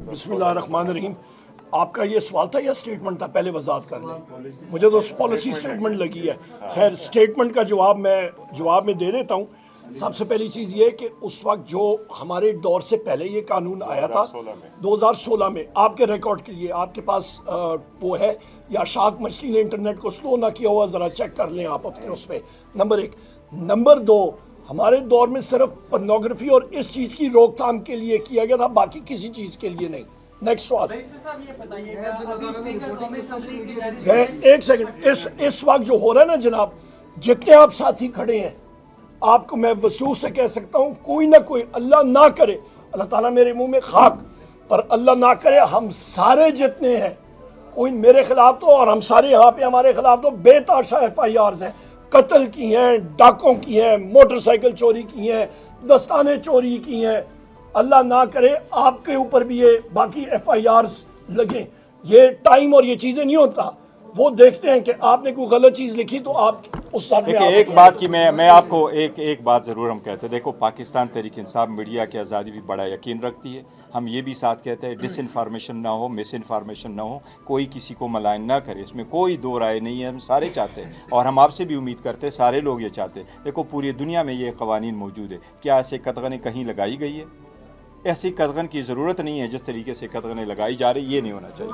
بسم اللہ الرحمن الرحیم. آپ کا یہ سوال تھا یا سٹیٹمنٹ تھا؟ پہلے وضاحت کر لیں. مجھے تو پالیسی سٹیٹمنٹ لگی ہے. خیر سٹیٹمنٹ کا جواب میں دے دیتا ہوں. سب سے پہلی چیز یہ کہ اس وقت جو ہمارے دور سے پہلے یہ قانون آیا تھا 2016 میں، آپ کے ریکارڈ کے لیے آپ کے پاس وہ ہے یا شاک مچھلی نے انٹرنیٹ کو سلو نہ کیا ہوا، ذرا چیک کر لیں آپ اپنے اس پہ. نمبر 1. نمبر 2، ہمارے دور میں صرف پورنوگرافی اور اس چیز کی روک تھام کے لیے کیا گیا تھا، باقی کسی چیز کے لیے نہیں. نیکسٹ سوال. ایک سیکنڈ، اس وقت جو ہو رہا ہے نا جناب، جتنے آپ ساتھی کھڑے ہیں، آپ کو میں وثوق سے کہہ سکتا ہوں، کوئی نہ کوئی، اللہ نہ کرے، اللہ تعالیٰ میرے منہ میں خاک، پر اللہ نہ کرے ہم سارے جتنے ہیں، کوئی میرے خلاف تو اور ہم سارے یہاں پہ ہمارے خلاف تو بے تحاشا FIRs ہیں، قتل کی ہیں، ڈاکوں کی ہیں، موٹر سائیکل چوری کی ہیں، دستانے چوری کی ہیں. اللہ نہ کرے آپ کے اوپر بھی یہ باقی FIRs لگیں. یہ ٹائم اور یہ چیزیں نہیں ہوتا، وہ دیکھتے ہیں کہ آپ نے کوئی غلط چیز لکھی تو آپ اس ساتھ میں ایک بات کی میں آپ کو ایک بات ضرور ہم کہتے ہیں. دیکھو، پاکستان تحریک انصاف میڈیا کی آزادی بھی بڑا یقین رکھتی ہے. ہم یہ بھی ساتھ کہتے ہیں ڈس انفارمیشن نہ ہو، مس انفارمیشن نہ ہو، کوئی کسی کو ملائن نہ کرے. اس میں کوئی دو رائے نہیں ہے. ہم سارے چاہتے ہیں اور ہم آپ سے بھی امید کرتے ہیں، سارے لوگ یہ چاہتے ہیں. دیکھو، پوری دنیا میں یہ قوانین موجود ہے. کیا ایسے قدغنیں کہیں لگائی گئی ہے؟ ایسی قدغن کی ضرورت نہیں ہے. جس طریقے سے قدغنیں لگائی جا رہی، یہ نہیں ہونا چاہیے.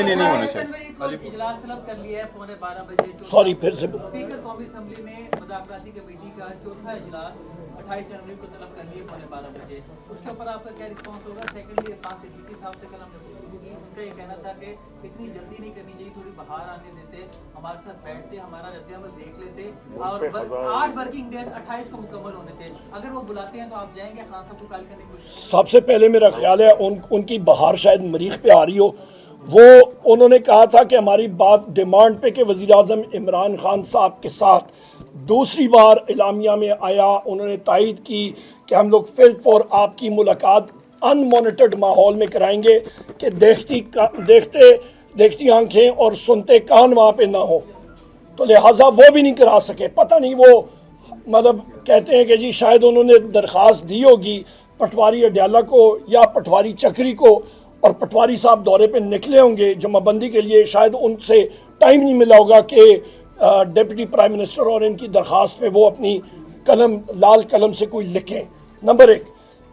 نہیں ہونا چاہیے. سوری پھر سے اسپیکر قومی اسمبلی نے مذاکراتی کمیٹی کا چوتھا اجلاس 28 جنوری کو طلب کر لیے 12:15 بجے. اس کے اوپر آپ کا کیا رسپانس ہوگا؟ سیکنڈلی عرفان صدیقی صاحب سے کل ہم نے گفتگو کی، ان کا یہ کہنا تھا کہ اتنی جلدی نہیں کرنی چاہیے، تھوڑی بہار آنے دیتے، ہمارے ساتھ بیٹھتے، ہمارا رد عمل دیکھ لیتے، اور 8 ورکنگ ڈیز 28 کو مکمل ہونے تھے. اگر وہ بلاتے ہیں تو آپ جائیں گے خان صاحب کو کال کرنے کی کوشش؟ سب سے پہلے میرا خیال ہے ان کی بہار شاید مریخ پہ آ رہی ہو. وہ انہوں نے کہا تھا کہ ہماری بات ڈیمانڈ پہ کہ وزیر اعظم عمران خان صاحب کے ساتھ دوسری بار اعلامیہ میں آیا، انہوں نے تائید کی کہ ہم لوگ فلپ اور آپ کی ملاقات ان مانیٹرڈ ماحول میں کرائیں گے کہ دیکھتی آنکھیں اور سنتے کان وہاں پہ نہ ہو. تو لہٰذا وہ بھی نہیں کرا سکے. پتہ نہیں وہ مطلب کہتے ہیں کہ جی شاید انہوں نے درخواست دی ہوگی پٹواری اڈیالہ کو یا پٹواری چکری کو، اور پٹواری صاحب دورے پہ نکلے ہوں گے جمعہ بندی کے لیے. شاید ان سے ٹائم نہیں ملا ہوگا کہ ڈپٹی پرائم منسٹر اور ان کی درخواست پہ وہ اپنی لال قلم سے کوئی لکھیں. نمبر 1.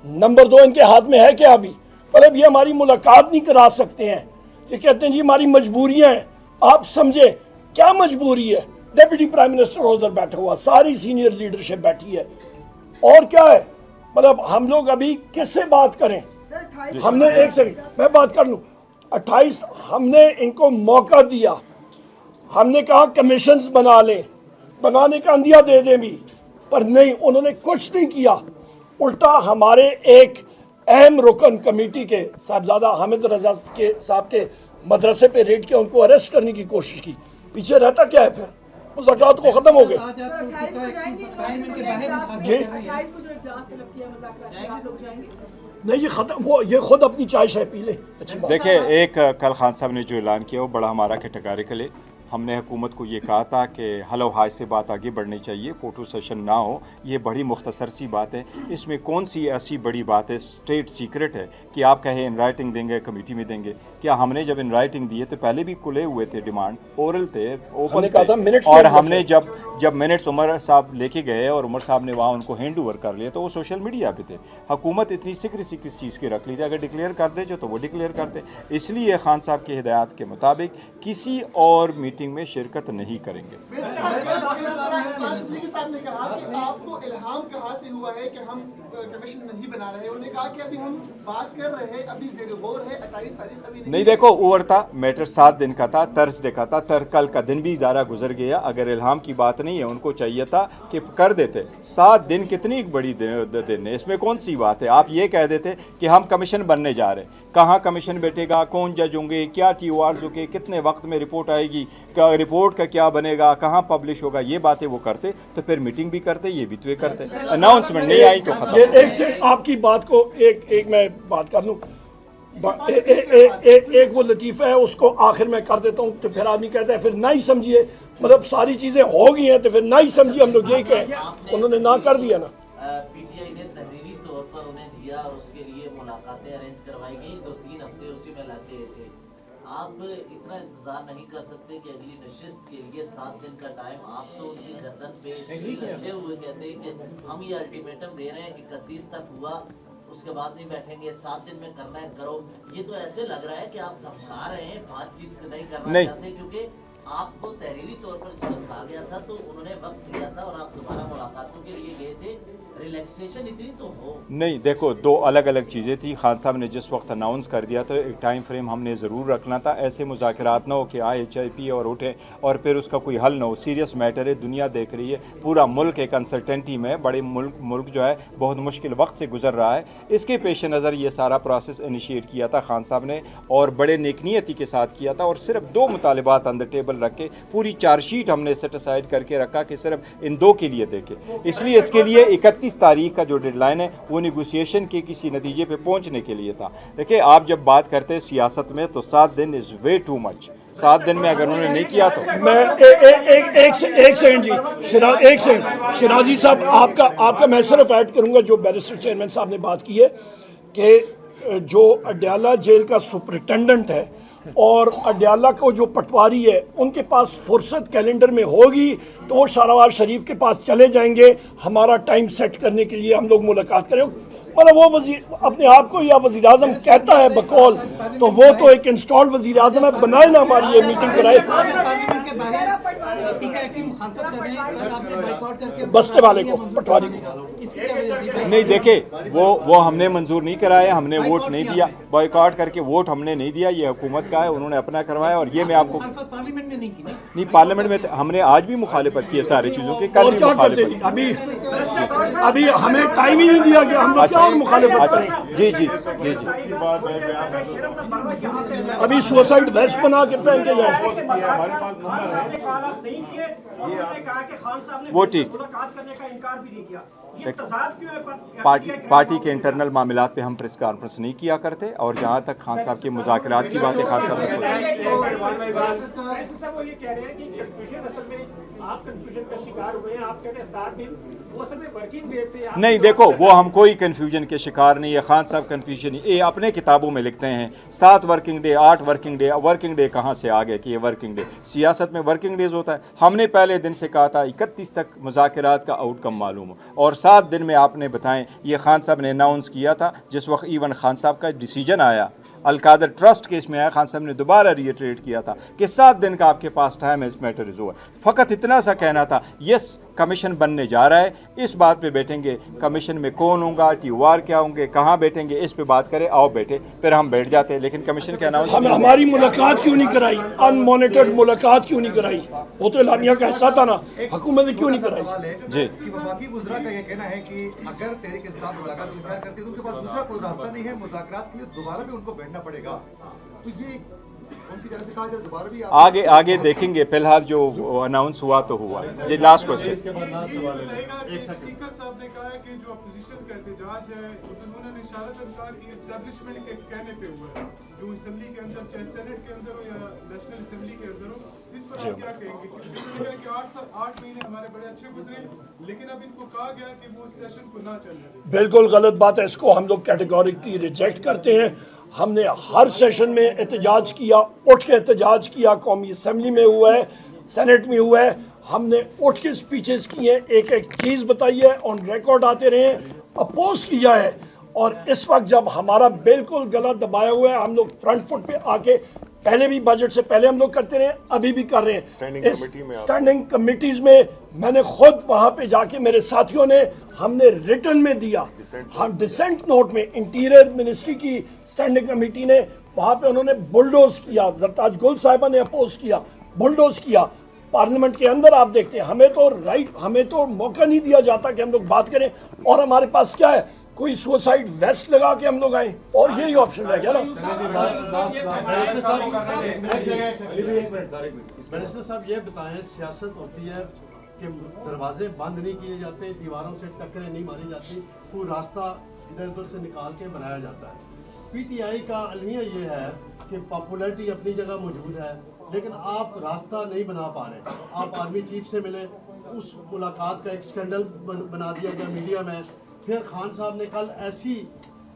نمبر 2، ان کے ہاتھ میں ہے کیا ابھی؟ مطلب یہ ہماری ملاقات نہیں کرا سکتے ہیں. یہ کہتے ہیں جی ہماری مجبوریاں ہیں. آپ سمجھے کیا مجبوری ہے؟ ڈپٹی پرائم منسٹر ادھر بیٹھا ہوا، ساری سینئر لیڈرشپ بیٹھی ہے، اور کیا ہے؟ مطلب ہم لوگ ابھی کس سے بات کریں؟ ہم نے ایک سیکنڈ میں بات کر لوں. 28 ہم نے ان کو موقع دیا، ہم نے کہا کمیشنز بنا لیں، بنانے کا اندیا دے دیں بھی، پر نہیں، انہوں نے کچھ نہیں کیا. الٹا ہمارے ایک اہم رکن کمیٹی کے صاحبزادہ حامد رضا صاحب کے مدرسے پہ ریڈ کیا، ان کو اریسٹ کرنے کی کوشش کی. پیچھے رہتا کیا ہے؟ پھر مذاکرات کو ختم ہو گئے. نہیں، یہ ختم ہو، یہ خود اپنی چائے شائے پی لے. دیکھیں، ایک کل خان صاحب نے جو اعلان کیا وہ بڑا ہمارا کٹکارے کلے. ہم نے حکومت کو یہ کہا تھا کہ حل و حاج سے بات آگے بڑھنی چاہیے، فوٹو سیشن نہ ہو. یہ بڑی مختصر سی بات ہے. اس میں کون سی ایسی بڑی بات ہے؟ اسٹیٹ سیکرٹ ہے کہ آپ کہیں ان رائٹنگ دیں گے، کمیٹی میں دیں گے. کیا ہم نے جب ان رائٹنگ دیے تو پہلے بھی کھلے ہوئے تھے، ڈیمانڈ اورل تھے، اوپن تھے، اور ہم نے جب منٹس عمر صاحب لے کے گئے اور عمر صاحب نے وہاں ان کو ہینڈ اوور کر لیا تو وہ سوشل میڈیا پہ تھے. حکومت اتنی سیکریسی کس چیز کی رکھ لی تھی؟ اگر ڈکلیئر کر دے تو وہ ڈکلیئر کرتے. اس لیے خان صاحب کی ہدایات کے مطابق کسی اور میٹنگ میں شرکت نہیں کریں گے. صاحب نے کہا کہ آپ کو الہام کہاں سے ہوا ہے کہ ہم کمیشن نہیں بنا رہے؟ انہوں نے کہا کہ ابھی ہم بات کر رہے ہیں، ابھی زیر غور ہے، 28 تاریخ ابھی نہیں. دیکھو، اوور تھا میٹر، 7 دن کا تھا، تھرسڈے کا تھا، کل کا دن بھی زیادہ گزر گیا. اگر الہام کی بات نہیں ہے، ان کو چاہیے تھا کہ کر دیتے. 7 دن کتنی بڑی دن ہے، اس میں کون سی بات ہے؟ آپ یہ کہہ دیتے کہ ہم کمیشن بننے جا رہے ہیں. کہاں کمیشن بیٹھے گا، کون جج ہوں گے، کیا TORs ہوں گے، کتنے وقت میں رپورٹ آئے گی، رپورٹ کا کیا بنے گا، کہاں پبلش ہوگا، یہ باتیں وہ کرتے تو پھر میٹنگ بھی کرتے، یہ بھی تو کرتے. اناؤنسمنٹ نہیں آئی تو ختم. ایک سے آپ کی بات کو ایک میں بات کر لوں. ایک وہ لطیفہ ہے، اس کو آخر میں کر دیتا ہوں. تو پھر آدمی کہتا ہے پھر نہ ہی سمجھیے، مطلب ساری چیزیں ہو گئی ہیں تو پھر نہ ہی سمجھیے. ہم لوگ یہی کہیں، انہوں نے نہ کر دیا نا. PTI نے تحریری طور پر انہیں دیا اور اس کے لیے ملاقاتیں ارینج کروائی گئی, 2-3 ہفتے اسی میں لگے تھے. آپ اتنا انتظار نہیں کر سکتے کہ اگلی نشست کے لیے 7 دن کا ٹائم, آپ تو ان کی گردن پہ رکھے ہوئے کہتے ہیں کہ ہم یہ الٹیمیٹم دے رہے ہیں کہ 31 تک ہوا, اس کے بعد نہیں بیٹھیں گے, 7 دن میں کرنا ہے کرو. یہ تو ایسے لگ رہا ہے کہ آپ دھمکا رہے ہیں, بات چیت نہیں کرنا چاہتے, کیونکہ آپ کو تحریری طور پر جب کہا گیا تھا تو انہوں نے وقت دیا تھا اور آپ دوبارہ ملاقاتوں کے لیے گئے تھے. ریلیکسیشن اتنی تو ہو نہیں. دیکھو 2 الگ الگ چیزیں تھیں. خان صاحب نے جس وقت اناؤنس کر دیا تو ایک ٹائم فریم ہم نے ضرور رکھنا تھا. ایسے مذاکرات نہ ہو کہ آئے چائے پیے اور اٹھیں اور پھر اس کا کوئی حل نہ ہو. سیریس میٹر ہے, دنیا دیکھ رہی ہے, پورا ملک ایک انسرٹنٹی میں, بڑے ملک جو ہے بہت مشکل وقت سے گزر رہا ہے. اس کے پیش نظر یہ سارا پروسیس انیشیٹ کیا تھا خان صاحب نے اور بڑے نیک نیتی کے ساتھ کیا تھا, اور صرف 2 مطالبات آن دا ٹیبل رکھ کے پوری چارج شیٹ ہم نے سیٹ اسائڈ کر کے رکھا کہ صرف ان 2 کے لیے دیکھیں. اس لیے اس کے لیے 31 تاریخ کا جو ڈیڈ لائن ہے وہ نیگوسیشن کے کسی نتیجے پہ پہنچنے کے لیے تھا. دیکھیں آپ جب بات کرتے ہیں سیاست میں تو 7 دن از وے ٹو مچ. 7 دن میں اگر انہوں نے نہیں کیا تو میں ایک سیکنڈ جی, ایک سیکنڈ شرازی صاحب, آپ کا میں صرف ایڈ کروں گا جو بیرسٹر چیئرمین صاحب نے بات کی ہے کہ جو اڈیالہ جیل کا سپرنٹینڈنٹ ہے اور اڈیالہ کو جو پٹواری ہے ان کے پاس فرصت کیلنڈر میں ہوگی تو وہ شہروار شریف کے پاس چلے جائیں گے ہمارا ٹائم سیٹ کرنے کے لیے, ہم لوگ ملاقات کریں. مطلب وہ وزیر اپنے آپ کو یا وزیر اعظم کہتا ہے بقول, تو وہ تو ایک انسٹالڈ وزیر اعظم ہے, بنائے نا ہماری یہ میٹنگ کرائے. بستے والے کو, پٹواری کو نہیں. دیکھیں وہ ہم نے منظور نہیں کرایا, ہم نے ووٹ نہیں دیا, بائیکاٹ کر کے ووٹ ہم نے نہیں دیا, یہ حکومت کا ہے, انہوں نے اپنا کروایا. اور یہ میں آپ کو نہیں, پارلیمنٹ میں ہم نے آج بھی مخالفت کی ہے ساری چیزوں کی, کل بھی مخالفت. ابھی ہمیں ٹائم ہی نہیں دیا گیا, ہم لوگ اور مخالفت کریں. جی جی جی جی ابھی سوسائڈ ویسٹ بنا کے پہن کے جائیں. وہ ٹھیک, پارٹی کے انٹرنل معاملات پہ ہم پریس کانفرنس نہیں کیا کرتے, اور جہاں تک خان صاحب کے مذاکرات کی باتیں خان صاحب نہیں. دیکھو وہ ہم کوئی کنفیوژن کے شکار نہیں ہے, خان صاحب کنفیوژن یہ اپنے کتابوں میں لکھتے ہیں 7 ورکنگ ڈے 8 ورکنگ ڈے کہاں سے آ گئے کہ یہ ورکنگ ڈے, سیاست میں ورکنگ ڈیز ہوتا ہے. ہم نے پہلے دن سے کہا تھا 31 تک مذاکرات کا آؤٹ کم معلوم ہو, اور 7 دن میں آپ نے بتائیں. یہ خان صاحب نے اناؤنس کیا تھا جس وقت ایون خان صاحب کا ڈیسیجن آیا القادر ٹرسٹ کیس میں آیا, خان صاحب نے دوبارہ ریٹریٹ کیا تھا کہ 7 دن کا آپ کے پاس ٹائم ہے, اس میٹر از اوور. فقط اتنا سا کہنا تھا, یس کمیشن بننے جا رہا ہے, اس بات پہ بیٹھیں گے, کمیشن میں کون ہوں گا, ٹی او آر کیا ہوں گے, کہاں بیٹھیں گے, اس پہ بات کرے, آؤ بیٹھے, پھر ہم بیٹھ جاتے ہیں. لیکن کمیشن کے اناؤنس ہماری ملاقات کیوں نہیں کرائی, ان مانیٹرڈ ملاقات کیوں نہیں کرائی, وہ تو اعلامیہ کا حصہ تھا نا, حکومت نے کیوں نہیں کرائی. جی وفاقی وزراء کا یہ کہنا ہے کہ اگر تحریک انصاف ملاقات انکار کرتی ہے تو ان کے پاس دوسرا کوئی راستہ نہیں ہے, مذاکرات کے لیے دوبارہ بھی ان کو بیٹھنا پڑے گا. تو یہ ان کی طرف سے کہا جائے دوبارہ بھی آگے دیکھیں گے. فی الحال جو اناؤنس ہوا تو ہوا. جی لاسٹ کوسچن. اسپیکر صاحب نے کہا ہے کہ جو اپوزیشن کا احتجاج ہے انہوں نے اشارت انصار اسٹیبلشمنٹ کے کہنے پہ ہوا ہے, جو اسمبلی کے اندر چاہے سینٹ کے اندر ہو یا نیشنل اسمبلی کے اندر ہو, اس پر آپ کیا کہیں گے؟ کیونکہ انہوں نے کہا کہ 8 مہینے ہمارے بڑے اچھے گزرے, لیکن اب ان کو کہا گیا کہ وہ اس سیشن کو نہ چلنے. بالکل غلط بات ہے, اس کو ہم لوگ کیٹیگوریکلی ریجیکٹ کرتے ہیں. ہم نے ہر سیشن میں احتجاج کیا, اٹھ کے احتجاج کیا, قومی اسمبلی میں ہوا ہے, سینٹ میں ہوا ہے, ہم نے اٹھ کے سپیچز کی ہیں, ایک چیز بتائی ہے, آن ریکارڈ آتے رہے ہیں, اپوز کیا ہے. اور اس وقت جب ہمارا بالکل گلا دبایا ہوا ہے, ہم لوگ فرنٹ فٹ پہ آ کے پہلے بھی بجٹ سے پہلے ہم لوگ کرتے رہے, ابھی بھی کر رہے ہیں. اسٹینڈنگ کمیٹیز میں میں نے خود وہاں پہ جا کے میرے ساتھیوں نے, ہم نے ریٹن میں دیا, ہم ڈسینٹ نوٹ میں انٹیریئر منسٹری کی اسٹینڈنگ کمیٹی نے وہاں پہ انہوں نے بلڈوز کیا, زرتاج گل صاحبہ نے اپوز کیا, بلڈوز کیا. پارلیمنٹ کے اندر آپ دیکھتے ہیں ہمیں تو موقع نہیں دیا جاتا کہ ہم لوگ بات کریں, اور ہمارے پاس کیا ہے, کوئی سوسائڈ ویسٹ لگا کے ہم لوگ آئیں, اور یہی آپشن رہ گیا نا. بیرسٹر صاحب یہ بتائیں, سیاست ہوتی ہے کہ دروازے بند نہیں کیے جاتے, دیواروں سے ٹکریں نہیں ماری جاتی, کوئی راستہ ادھر ادھر سے نکال کے بنایا جاتا ہے. پی ٹی آئی کا المیہ یہ ہے کہ پاپولیرٹی اپنی جگہ موجود ہے, لیکن آپ راستہ نہیں بنا پا رہے. آپ آرمی چیف سے ملے, اس ملاقات کا ایک اسکینڈل بنا دیا گیا میڈیا میں. پھر خان صاحب نے کل ایسی